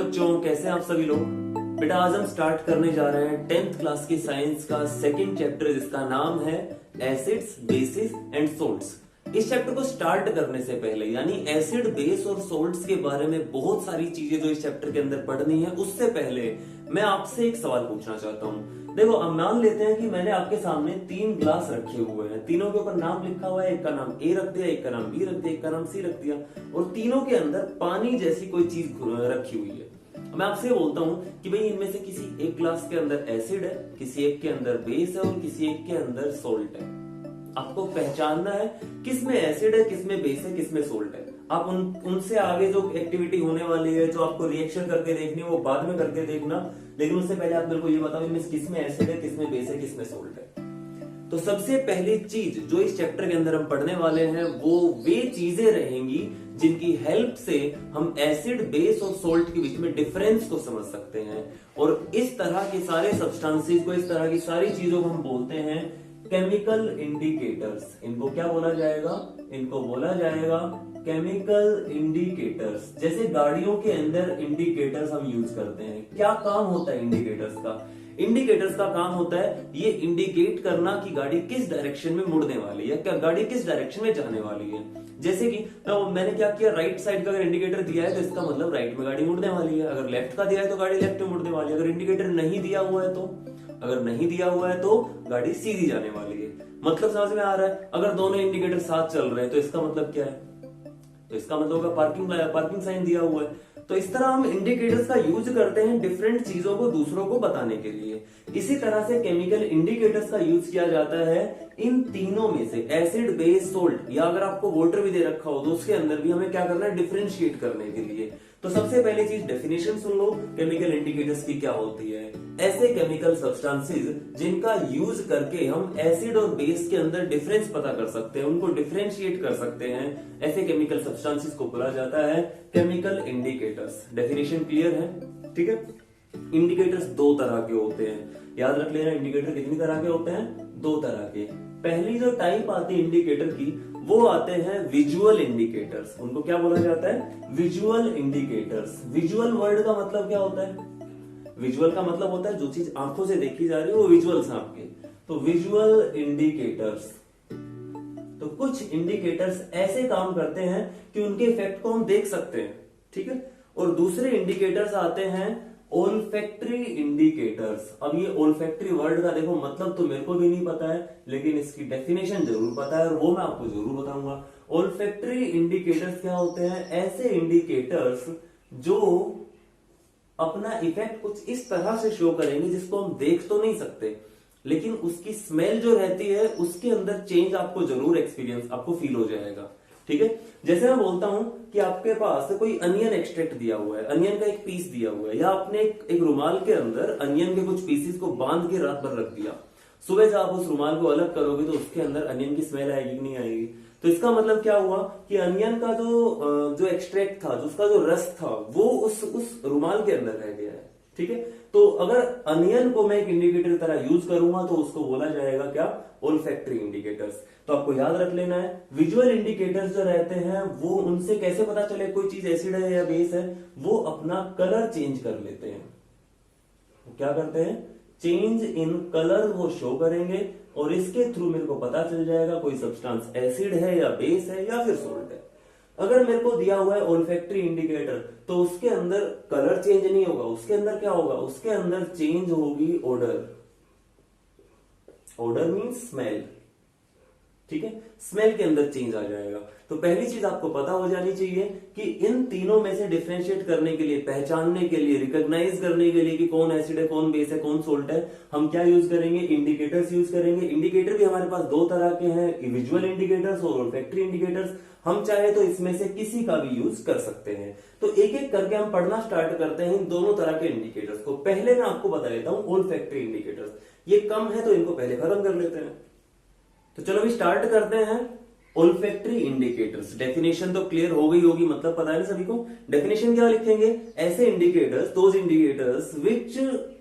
बच्चों, कैसे हैं आप सभी लोग। बेटा आज हम स्टार्ट करने जा रहे हैं 10th क्लास की साइंस का सेकंड चैप्टर, जिसका नाम है एसिड्स, बेसिस एंड सोल्ट्स। इस चैप्टर को स्टार्ट करने से पहले यानी एसिड, बेस और सोल्ट्स के बारे में बहुत सारी चीजें जो इस चैप्टर के अंदर पढ़नी है, उससे पहले मैं आपसे एक सवाल पूछना चाहता हूँ। देखो, अब मान लेते हैं कि मैंने आपके सामने 3 ग्लास रखे हुए हैं, तीनों के ऊपर नाम लिखा हुआ है, एक का नाम ए रख दिया, एक का नाम बी रख दिया, एक का नाम सी रख दिया, और तीनों के अंदर पानी जैसी कोई चीज रखी हुई है। मैं आपसे बोलता हूं कि भाई इनमें से किसी एक ग्लास के अंदर एसिड है, किसी एक के अंदर बेस है और किसी एक के अंदर सोल्ट है। आपको पहचानना है किसमें एसिड है, किसमें बेस है, किसमें सोल्ट है। आप उनसे आगे जो एक्टिविटी होने वाली है, जो आपको रिएक्शन करके देखनी है, वो बाद में करके देखना, लेकिन उससे पहले आप मेरे को ये बताओ इनमें किसमें एसिड है, किसमें बेस है, किसमें सोल्ट है। तो सबसे पहली चीज जो इस चैप्टर के अंदर हम पढ़ने वाले हैं वो वे चीजें रहेंगी जिनकी हेल्प से हम एसिड, बेस और सोल्ट के बीच में डिफरेंस को समझ सकते हैं। और इस तरह के सारे सब्सटेंसेस को, इस तरह की सारी चीजों को हम बोलते हैं केमिकल इंडिकेटर्स। इनको क्या बोला जाएगा? इनको बोला जाएगा केमिकल इंडिकेटर्स। जैसे गाड़ियों के अंदर इंडिकेटर्स हम यूज करते हैं। क्या काम होता है इंडिकेटर्स का? इंडिकेटर्स का काम होता है ये इंडिकेट करना कि गाड़ी किस डायरेक्शन में मुड़ने वाली है, क्या गाड़ी किस डायरेक्शन में जाने वाली है। जैसे कि मैंने क्या किया, राइट साइड का अगर इंडिकेटर दिया है तो इसका मतलब राइट में गाड़ी मुड़ने वाली है, अगर लेफ्ट का दिया है तो गाड़ी लेफ्ट में मुड़ने वाली है, अगर इंडिकेटर नहीं दिया हुआ है तो, अगर नहीं दिया हुआ है तो गाड़ी सीधी जाने वाली है। मतलब समझ में आ रहा है? अगर दोनों इंडिकेटर साथ चल रहे हैं तो इसका मतलब क्या है? तो इसका मतलब होगा पार्किंग साइन दिया हुआ है। तो इस तरह हम इंडिकेटर्स का यूज करते हैं डिफरेंट चीजों को दूसरों को बताने के लिए। इसी तरह से केमिकल इंडिकेटर्स का यूज किया जाता है इन तीनों में से, एसिड, बेस, सोल्ट, या अगर आपको वाटर भी दे रखा हो तो उसके अंदर भी हमें क्या करना है, डिफरेंशिएट करने के लिए। तो सबसे पहली चीज डेफिनेशन सुन लो केमिकल इंडिकेटर्स की क्या होती है। ऐसे केमिकल सब्सटेंसेस जिनका यूज करके हम एसिड और बेस के अंदर डिफरेंस पता कर सकते हैं, उनको डिफरेंशिएट कर सकते हैं, ऐसे केमिकल सब्सटेंसेस को बोला जाता है केमिकल इंडिकेटर्स। डेफिनेशन क्लियर है? ठीक है। इंडिकेटर्स 2 तरह के होते हैं, याद रख लेना। इंडिकेटर कितनी तरह के होते हैं? 2 तरह के। पहली जो टाइप आती है इंडिकेटर की, वो आते हैं विजुअल इंडिकेटर्स। उनको क्या बोला जाता है? Visual indicators. विजुअल वर्ड का मतलब क्या होता है? विजुअल का मतलब होता है जो चीज आंखों से देखी जा रही है वो विजुअल्स हैं आपके। तो विजुअल इंडिकेटर्स। तो कुछ इंडिकेटर्स ऐसे काम करते हैं कि उनके इफेक्ट को हम देख सकते हैं, ठीक है। और दूसरे इंडिकेटर्स आते हैं ओल्फैक्टरी इंडिकेटर्स। अब ये ओल्फैक्टरी वर्ड का देखो मतलब तो मेरे को भी नहीं पता है, लेकिन इसकी डेफिनेशन जरूर पता है और वो मैं आपको जरूर बताऊंगा। ओल्फैक्टरी इंडिकेटर्स क्या होते हैं? ऐसे इंडिकेटर्स जो अपना इफेक्ट कुछ इस तरह से शो करेंगे जिसको हम देख तो नहीं सकते, लेकिन उसकी स्मेल जो रहती है उसके अंदर चेंज आपको जरूर एक्सपीरियंस, आपको फील हो जाएगा, ठीक है। जैसे मैं बोलता हूं कि आपके पास कोई अनियन एक्सट्रैक्ट दिया हुआ है, अनियन का एक पीस दिया हुआ है, या आपने एक रुमाल के अंदर अनियन के कुछ पीसेस को बांध के रात भर रख दिया। सुबह जब आप उस रुमाल को अलग करोगे तो उसके अंदर अनियन की स्मेल आएगी कि नहीं आएगी? तो इसका मतलब क्या हुआ कि अनियन का जो एक्सट्रैक्ट था, उसका जो रस था, वो उस रुमाल के अंदर रह गया है, ठीक है। तो अगर अनियन को मैं एक इंडिकेटर की तरह यूज करूंगा तो उसको बोला जाएगा क्या? Olfactory indicators. तो आपको याद रख लेना है विजुअल इंडिकेटर्स जो रहते हैं वो, उनसे कैसे पता चले कोई चीज एसिड है या बेस है? वो अपना कलर चेंज कर लेते हैं। क्या करते हैं? चेंज इन कलर वो शो करेंगे और इसके थ्रू मेरे को पता चल जाएगा कोई सब्सटेंस एसिड है या बेस है या फिर सोल्ट है। अगर मेरे को दिया हुआ है ओल्फैक्टरी इंडिकेटर तो उसके अंदर कलर चेंज नहीं होगा, उसके अंदर क्या होगा? उसके अंदर चेंज होगी ओडर। ओडर मीन्स स्मेल, ठीक है। स्मेल के अंदर चेंज आ जाएगा। तो पहली चीज आपको पता हो जानी चाहिए कि इन तीनों में से डिफरेंशिएट करने के लिए, पहचानने के लिए, रिकॉग्नाइज करने के लिए कि कौन एसिड है, कौन बेस है, कौन सोल्ट है, हम क्या यूज करेंगे? इंडिकेटर्स यूज करेंगे। इंडिकेटर भी हमारे पास 2 तरह के हैं, विजुअल इंडिकेटर्स और ओल्फैक्टरी इंडिकेटर्स। हम चाहे तो इसमें से किसी का भी यूज कर सकते हैं। तो एक एक करके हम पढ़ना स्टार्ट करते हैं इन दोनों तरह के इंडिकेटर्स को। पहले मैं आपको बता देता हूं ओल्फैक्टरी इंडिकेटर्स। ये कम है तो इनको पहले खत्म कर लेते हैं। तो चलो अभी स्टार्ट करते हैं ओल्फैक्टरी इंडिकेटर्स। डेफिनेशन तो क्लियर हो गई होगी, मतलब पता है ना सभी को। डेफिनेशन क्या लिखेंगे? ऐसे indicators, those indicators which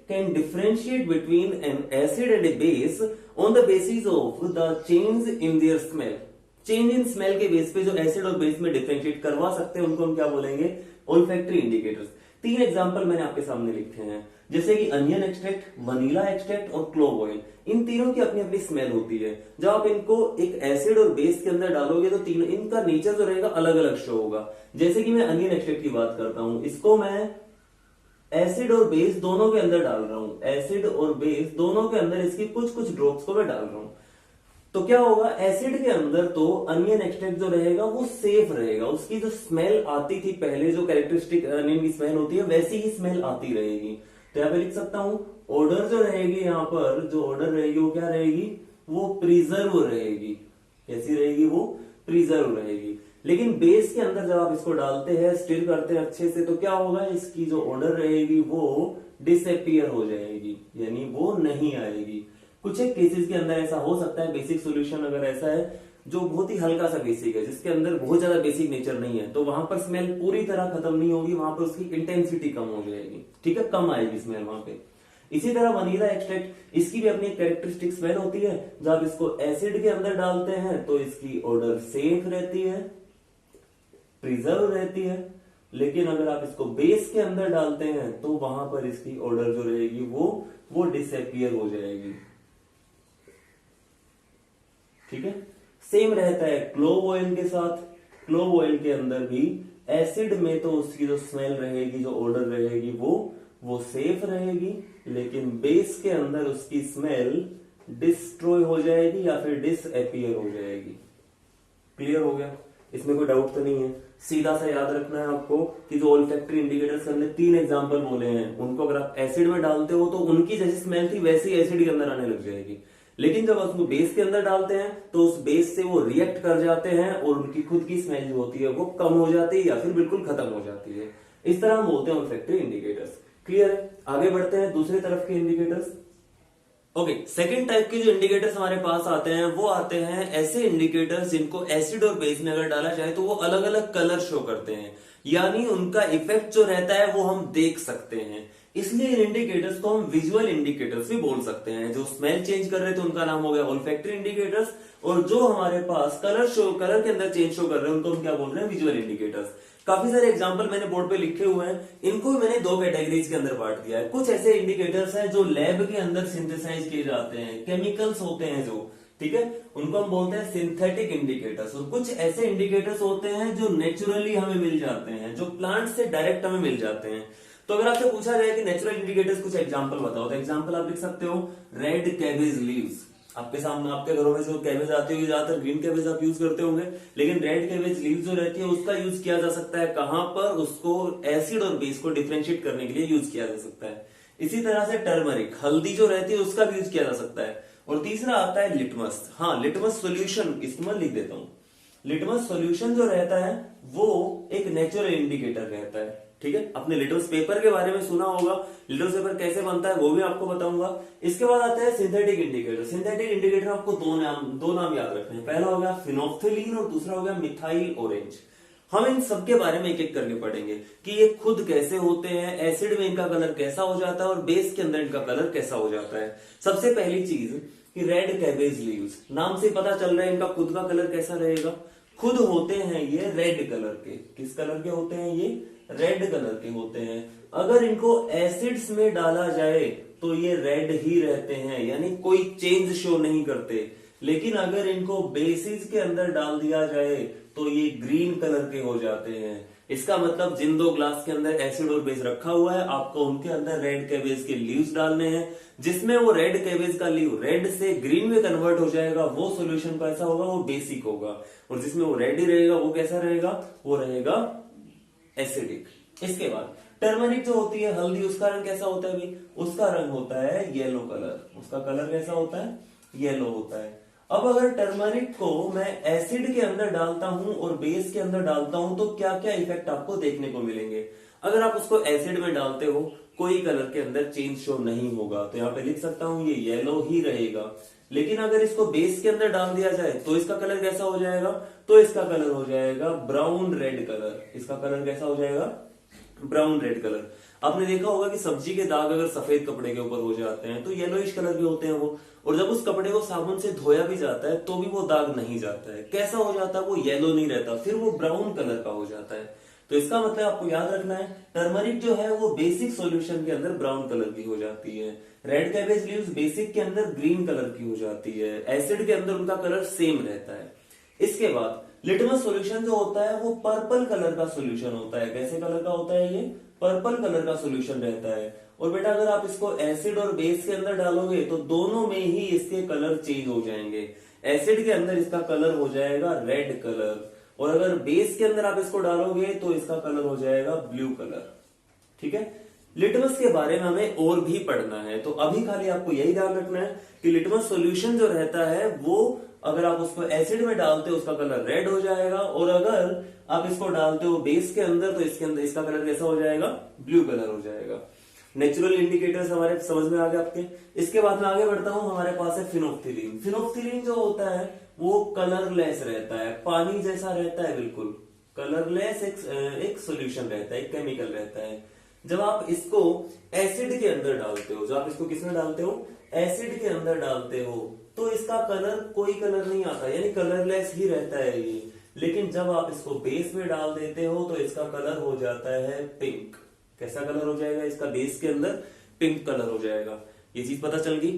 can differentiate between N acid and A base on the basis of the change in their smell. Change in smell के बेस पे जो एसिड और बेस में डिफरेंशिएट करवा सकते हैं उनको हम क्या बोलेंगे? Olfactory indicators. तीन एग्जाम्पल मैंने आपके सामने लिखे हैं, जैसे कि अनियन एक्सट्रैक्ट, वनीला एक्सट्रैक्ट और क्लोव ऑयल। इन तीनों की अपनी अपनी स्मेल होती है। जब आप इनको एक एसिड और बेस के अंदर डालोगे तो तीनों इनका नेचर जो रहेगा अलग अलग शो होगा। जैसे कि मैं अनियन एक्सट्रैक्ट की बात करता हूं, इसको मैं एसिड और बेस दोनों के अंदर डाल रहा हूं, एसिड और बेस दोनों के अंदर इसकी कुछ कुछ ड्रॉप्स को मैं डाल रहा हूं। तो क्या होगा, एसिड के अंदर तो अनियन एक्सट्रैक्ट जो रहेगा वो सेफ रहेगा, उसकी जो स्मेल आती थी पहले, जो कैरेक्टरिस्टिक अनियन की स्मेल होती है वैसी ही स्मेल आती रहेगी। तो यहां पे लिख सकता हूं, ऑर्डर जो रहेगी, यहां पर जो ऑर्डर रहेगी वो क्या रहेगी, वो प्रिजर्व रहेगी। कैसी रहेगी, वो प्रिजर्व रहेगी। लेकिन बेस के अंदर जब आप इसको डालते हैं, स्टिर करते हैं अच्छे से, तो क्या होगा, इसकी जो ऑर्डर रहेगी वो डिसअपियर हो जाएगी, यानी वो नहीं आएगी। कुछ एक केसेस के अंदर ऐसा हो सकता है, बेसिक सॉल्यूशन अगर ऐसा है जो बहुत ही हल्का सा बेसिक है, जिसके अंदर बहुत ज्यादा बेसिक नेचर नहीं है, तो वहां पर स्मेल पूरी तरह खत्म नहीं होगी, वहां पर उसकी इंटेंसिटी कम हो जाएगी, ठीक है, कम आएगी स्मेल वहां पे। इसी तरह वनीला एक्सट्रैक्ट, इसकी भी अपनी कैरेक्टरिस्टिक स्मेल होती है। जब आप इसको एसिड के अंदर डालते हैं तो इसकी ऑर्डर सेफ रहती है, प्रिजर्व रहती है। लेकिन अगर आप इसको बेस के अंदर डालते हैं तो वहां पर इसकी ऑर्डर जो रहेगी वो डिसअपियर हो जाएगी, ठीक है। सेम रहता है क्लोव ऑयल के साथ। क्लोव ऑयल के अंदर भी एसिड में तो उसकी जो स्मेल रहेगी, जो ऑर्डर रहेगी वो सेफ रहेगी, लेकिन बेस के अंदर उसकी स्मेल डिस्ट्रॉय हो जाएगी या फिर डिसअपियर हो जाएगी। क्लियर हो गया, इसमें कोई डाउट तो नहीं है। सीधा सा याद रखना है आपको कि जो ओल्फैक्टरी इंडिकेटर्स के हमने तीन एग्जांपल बोले हैं, उनको अगर आप एसिड में डालते हो तो उनकी जैसी स्मेल थी वैसी एसिड के अंदर आने लग जाएगी। लेकिन जब उसको बेस के अंदर डालते हैं तो उस बेस से वो रिएक्ट कर जाते हैं और उनकी खुद की स्मेल जो होती है वो कम हो जाती है या फिर बिल्कुल खत्म हो जाती है। इस तरह हम बोलते हैं ओल्फैक्टरी इंडिकेटर्स। क्लियर है, आगे बढ़ते हैं दूसरी तरफ के इंडिकेटर्स। ओके, सेकंड टाइप के जो इंडिकेटर्स हमारे पास आते हैं वो आते हैं ऐसे इंडिकेटर्स जिनको एसिड और बेस में अगर डाला जाए तो वो अलग अलग कलर शो करते हैं, यानी उनका इफेक्ट जो रहता है वो हम देख सकते हैं। इसलिए इन इंडिकेटर्स को हम विजुअल इंडिकेटर्स भी बोल सकते हैं। जो स्मेल चेंज कर रहे थे उनका नाम हो गया ओल्फैक्टरी इंडिकेटर्स, और जो हमारे पास कलर के अंदर चेंज शो कर रहे हैं उनको हम क्या बोल रहे हैं, विजुअल इंडिकेटर्स। काफी सारे एग्जांपल मैंने बोर्ड पे लिखे हुए हैं, इनको भी मैंने दो कैटेगरीज के अंदर बांट दिया है। कुछ ऐसे इंडिकेटर्स हैं जो लैब के अंदर सिंथेसाइज किए जाते हैं, केमिकल्स होते हैं जो, ठीक है, उनको हम बोलते हैं सिंथेटिक इंडिकेटर्स। और कुछ ऐसे इंडिकेटर्स होते हैं जो नेचुरली हमें मिल जाते हैं, जो प्लांट से डायरेक्ट हमें मिल जाते हैं। तो अगर आपसे पूछा जाए कि नेचुरल इंडिकेटर्स कुछ एग्जांपल बताओ, तो एग्जांपल आप लिख सकते हो रेड कैबेज लीव्स। आपके सामने आपके घरों में जो कैबेज आती होगी, ज्यादातर ग्रीन कैबेज आप यूज करते होंगे, लेकिन रेड कैबेज लीव्स जो रहती है उसका यूज किया जा सकता है कहां पर, उसको एसिड और बेस को डिफरेंशिएट करने के लिए यूज किया जा सकता है। इसी तरह से टर्मरिक, हल्दी जो रहती है उसका भी यूज किया जा सकता है। और तीसरा आता है लिटमस। हाँ, लिटमस सोल्यूशन, इसको मैं लिख देता हूं। लिटमस सोल्यूशन जो रहता है वो एक नेचुरल इंडिकेटर रहता है, ठीक है। अपने लिटमस पेपर के बारे में सुना होगा, लिटमस पेपर कैसे बनता है वो भी आपको बताऊंगा। इसके बाद आता है सिंथेटिक इंडिकेटर। सिंथेटिक इंडिकेटर आपको दो नाम याद रखने हैं। पहला हो गया फिनोल्फ्थालीन और दूसरा हो गया मिथाइल ऑरेंज। हम इन सबके बारे में एक एक करके पढ़ेंगे कि ये खुद कैसे होते हैं, एसिड में इनका कलर कैसा हो जाता है और बेस के अंदर इनका कलर कैसा हो जाता है। सबसे पहली चीज कि रेड कैबेज लीव्स, नाम से पता चल रहा है इनका खुद का कलर कैसा रहेगा। खुद होते हैं ये रेड कलर के। किस कलर के होते हैं ये? रेड कलर के होते हैं। अगर इनको एसिड्स में डाला जाए तो ये रेड ही रहते हैं, यानी कोई चेंज शो नहीं करते। लेकिन अगर इनको बेसिस के अंदर डाल दिया जाए तो ये ग्रीन कलर के हो जाते हैं। इसका मतलब जिन दो ग्लास के अंदर एसिड और बेस रखा हुआ है, आपको उनके अंदर रेड कैबेज के लीव्स डालने हैं। जिसमें वो रेड कैबेज का लीव रेड से ग्रीन में कन्वर्ट हो जाएगा, वो सॉल्यूशन कैसा होगा? वो बेसिक होगा। और जिसमें वो रेड ही रहेगा वो कैसा रहेगा? वो रहेगा एसिडिक। इसके बाद टर्मरिक जो होती है हल्दी, उसका रंग कैसा होता है भाई? उसका रंग होता है येलो कलर। उसका कलर कैसा होता है? येलो होता है। अब अगर टर्मरिक को मैं एसिड के अंदर डालता हूं और बेस के अंदर डालता हूं तो क्या क्या इफेक्ट आपको देखने को मिलेंगे? अगर आप उसको एसिड में डालते हो कोई कलर के अंदर चेंज शो नहीं होगा, तो यहाँ पे लिख सकता हूं ये येलो ही रहेगा। लेकिन अगर इसको बेस के अंदर डाल दिया जाए तो इसका कलर कैसा हो जाएगा? तो इसका कलर हो जाएगा ब्राउन रेड कलर। इसका कलर कैसा हो जाएगा? Brown red colour. आपने देखा होगा कि सब्जी के दाग अगर सफेद कपड़े के ऊपर हो जाते हैं तो येलोइश कलर के होते हैं वो, और जब उस कपड़े को साबुन से धोया भी जाता है तो भी वो दाग नहीं जाता है। कैसा हो जाता है? वो येलो नहीं रहता, फिर वो ब्राउन कलर का हो जाता है। तो इसका मतलब आपको याद रखना है, टर्मरिक जो है वो बेसिक सॉल्यूशन के अंदर ब्राउन कलर की हो जाती है, रेड कैबेज लीव्स बेसिक के अंदर ग्रीन कलर की हो जाती है, एसिड के अंदर उनका कलर सेम रहता है। इसके बाद लिटमस सॉल्यूशन जो होता है वो पर्पल कलर का सॉल्यूशन होता है। कैसे कलर का होता है? ये पर्पल कलर का सॉल्यूशन रहता है। और बेटा अगर आप इसको एसिड और बेस के अंदर डालोगे तो दोनों में ही इसके कलर चेंज हो जाएंगे। एसिड के अंदर इसका कलर हो जाएगा रेड कलर, और अगर बेस के अंदर आप इसको डालोगे तो इसका कलर हो जाएगा ब्लू कलर। ठीक है, लिटमस के बारे में हमें और भी पढ़ना है, तो अभी खाली आपको यही ध्यान रखना है कि लिटमस सॉल्यूशन जो रहता है वो अगर आप उसको एसिड में डालते हो उसका कलर रेड हो जाएगा, और अगर आप इसको डालते हो बेस के अंदर तो इसके अंदर इसका कलर कैसा हो जाएगा? ब्लू कलर हो जाएगा। नेचुरल इंडिकेटर्स हमारे समझ में आ गए आपके। इसके बाद में आगे बढ़ता हूं, हमारे पास है फिनोफ्थिलीन। फिनोफ्थिलीन जो होता है वो कलरलेस रहता है, पानी जैसा रहता है, बिल्कुल कलरलेस एक सॉल्यूशन रहता है, एक केमिकल रहता है। जब आप इसको एसिड के अंदर डालते हो, जब आप इसको किसमें डालते हो? एसिड के अंदर डालते हो, तो इसका कलर कोई कलर नहीं आता, यानी कलरलेस ही रहता है ये। लेकिन जब आप इसको बेस में डाल देते हो तो इसका कलर हो जाता है पिंक। कैसा कलर हो जाएगा इसका? बेस के अंदर पिंक कलर हो जाएगा। ये चीज पता चल गई।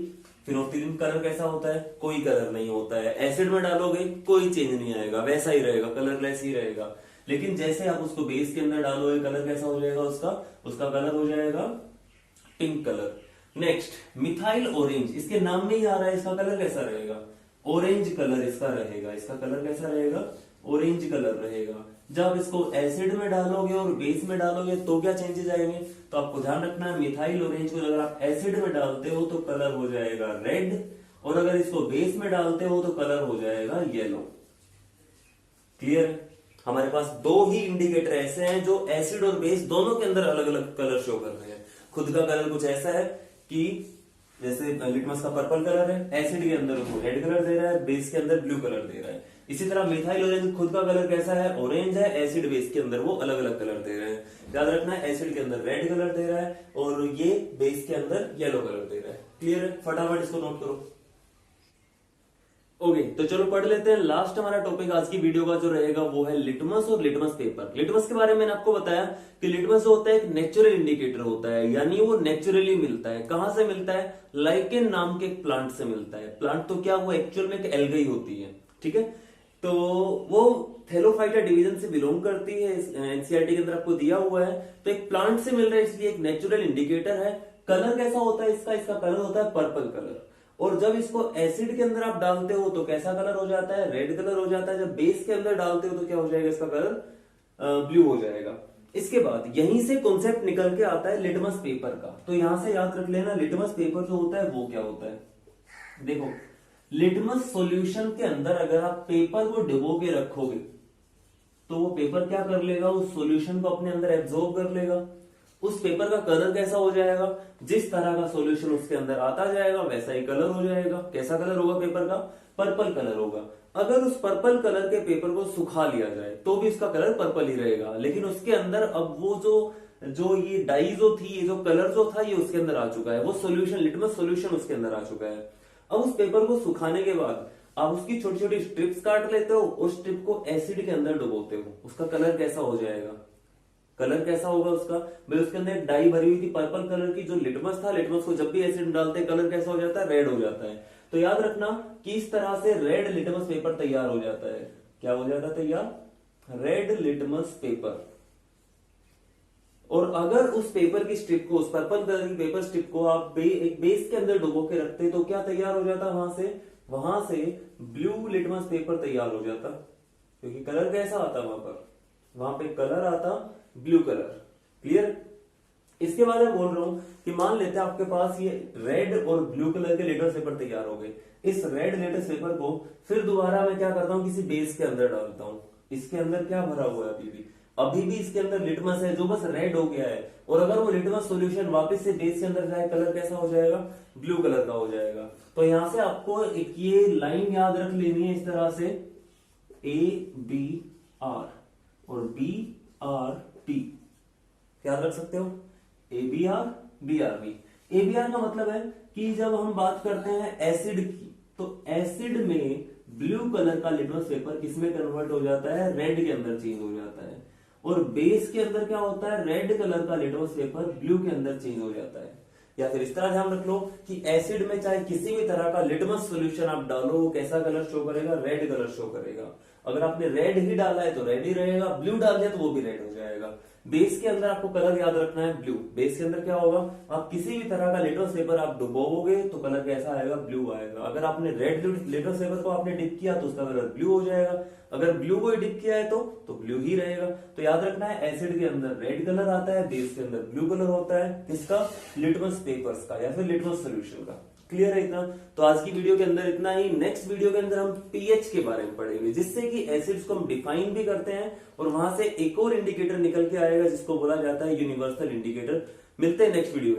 फिनोफ्थिलीन कलर कैसा होता है? कोई कलर नहीं होता है। एसिड में डालोगे कोई चेंज नहीं आएगा, वैसा ही रहेगा, कलरलेस ही रहेगा। लेकिन जैसे आप उसको बेस के अंदर डालोगे कलर कैसा हो जाएगा उसका कलर हो जाएगा pink colour. Next, methyl orange. इसके नाम में ही आ रहा है, इसका कलर कैसा रहेगा? ऑरेंज कलर इसका रहेगा। इसका कलर कैसा रहेगा? ऑरेंज कलर रहेगा। जब इसको एसिड में डालोगे और बेस में डालोगे तो क्या चेंजेस आएंगे? तो आपको ध्यान रखना है, मिथाइल ऑरेंज को अगर आप एसिड में डालते हो तो कलर हो जाएगा रेड, और अगर इसको बेस में डालते हो तो कलर हो जाएगा येलो। क्लियर? हमारे पास दो ही इंडिकेटर ऐसे हैं जो एसिड और बेस दोनों के अंदर अलग अलग कलर शो कर रहे हैं। खुद का कलर कुछ ऐसा है कि जैसे लिटमस का पर्पल कलर है, एसिड के अंदर उसको रेड कलर दे रहा है, बेस के अंदर ब्लू कलर दे रहा है। इसी तरह मिथाइल ऑरेंज खुद का कलर कैसा है? ऑरेंज है, एसिड बेस के अंदर वो अलग अलग कलर दे रहे हैं। याद रखना है, एसिड के अंदर रेड कलर दे रहा है और ये बेस के अंदर येलो कलर दे रहा है। क्लियर है? फटाफट इसको नोट करो। ओके, तो चलो पढ़ लेते हैं। लास्ट हमारा टॉपिक आज की वीडियो का जो रहेगा वो है लिटमस और लिटमस पेपर। लिटमस के बारे में मैंने आपको बताया कि लिटमस जो होता है एक नेचुरल इंडिकेटर होता है, यानी वो नेचुरली मिलता है। कहां से मिलता है? लाइकेन नाम के एक प्लांट से मिलता है। प्लांट तो क्या, वो एक्चुअल में एक एल्गाई होती है। ठीक है, तो वो थैलोफाइटा डिवीजन से बिलोंग करती है, एनसीईआरटी के अंदर आपको दिया हुआ है। तो एक प्लांट से मिल रहा है, इसलिए एक नेचुरल इंडिकेटर है। कलर कैसा होता है इसका कलर होता है पर्पल कलर। और जब इसको एसिड के अंदर आप डालते हो तो कैसा कलर हो जाता है? रेड कलर हो जाता है। जब बेस के अंदर डालते हो तो क्या हो जाएगा? इसका कलर ब्लू हो जाएगा। इसके बाद यहीं से कॉन्सेप्ट निकल के आता है लिटमस पेपर का। तो यहां से याद रख लेना, लिटमस पेपर जो होता है वो क्या होता है। देखो, लिटमस सॉल्यूशन के अंदर अगर आप पेपर को डुबो के रखोगे तो वो पेपर क्या कर लेगा? उस सॉल्यूशन को अपने अंदर एब्जॉर्ब कर लेगा। उस पेपर का कलर कैसा हो जाएगा? जिस तरह का सॉल्यूशन उसके अंदर आता जाएगा वैसा ही कलर हो जाएगा। कैसा कलर होगा पेपर का? पर्पल कलर होगा। अगर उस पर्पल कलर के पेपर को सुखा लिया जाए तो भी इसका कलर पर्पल ही रहेगा, लेकिन उसके अंदर अब वो जो ये डाई जो थी, ये जो कलर जो था, ये उसके अंदर आ चुका है। वो सॉल्यूशन, लिटमस सॉल्यूशन उसके अंदर आ चुका है। अब उस पेपर को सुखाने के बाद आप उसकी छोटी छोटी स्ट्रिप्स काट लेते हो, उस स्ट्रिप को एसिड के अंदर डुबोते हो। उसका कलर कैसा हो जाएगा? कलर कैसा होगा उसका? भाई उसके अंदर एक डाई भरी हुई थी पर्पल कलर की, जो लिटमस था। लिटमस को जब भी एसिड डालते हैं कलर कैसा हो जाता है? रेड हो जाता है। तो याद रखना कि इस तरह से रेड लिटमस पेपर तैयार हो जाता है। क्या हो जाता है तैयार? Red litmus paper. और अगर उस पेपर की स्ट्रिप को, उस पर्पल कलर की पेपर स्ट्रिप को आप एक बेस के अंदर डुबो के रखते तो क्या तैयार हो जाता? वहां से ब्लू लिटमस पेपर तैयार हो जाता, क्योंकि कलर कैसा आता वहां पे कलर आता ब्लू कलर। क्लियर? इसके बाद मैं बोल रहा हूं कि मान लेते हैं आपके पास ये रेड और ब्लू कलर के लिटमस पेपर तैयार हो गए। इस रेड लिटमस पेपर को फिर दोबारा मैं क्या करता हूं? किसी बेस के अंदर डालता हूं। इसके अंदर क्या भरा हुआ है? अभी भी इसके अंदर लिटमस है जो बस रेड हो गया है। और अगर वो लिटमस सॉल्यूशन वापस से बेस के अंदर जाए, कलर कैसा हो जाएगा? ब्लू कलर का हो जाएगा। तो यहां से आपको एक ये लाइन याद रख लेनी है इस तरह से, ABR और BRB। याद रख सकते हो? ABR BRB। ABR का मतलब है कि जब हम बात करते हैं एसिड की, तो एसिड में ब्लू कलर का लिटमस पेपर किसमें कन्वर्ट हो जाता है? रेड के अंदर चेंज हो जाता है। और बेस के अंदर क्या होता है, रेड कलर का लिटमस पेपर ब्लू के अंदर चेंज हो जाता है। या फिर इस तरह ध्यान रख लो कि एसिड में चाहे किसी भी तरह का लिटमस सॉल्यूशन आप डालो, वो कैसा कलर शो करेगा, रेड कलर शो करेगा। अगर आपने रेड ही डाला है तो रेड ही रहेगा, ब्लू डाल दिया तो वो भी रेड हो जाएगा। बेस के अंदर आपको कलर याद रखना है ब्लू। बेस के अंदर क्या होगा, आप किसी भी तरह का लिटमस पेपर आप डुबोगे तो कलर कैसा आएगा, ब्लू आएगा। अगर आपने रेड लिटमस पेपर को आपने डिप किया तो उसका कलर ब्लू हो जाएगा। अगर ब्लू को डिप किया है तो ब्लू ही रहेगा। तो याद रखना है एसिड के अंदर रेड कलर आता है, बेस के अंदर ब्लू कलर होता है। किसका, लिटमस पेपर्स का या फिर लिटमस सोल्यूशन का। क्लियर है इतना? तो आज की वीडियो के अंदर इतना ही। नेक्स्ट वीडियो के अंदर हम पीएच के बारे में पढ़ेंगे, जिससे कि एसिड्स को हम डिफाइन भी करते हैं और वहां से एक और इंडिकेटर निकल के आएगा जिसको बोला जाता है यूनिवर्सल इंडिकेटर। मिलते हैं नेक्स्ट वीडियो में।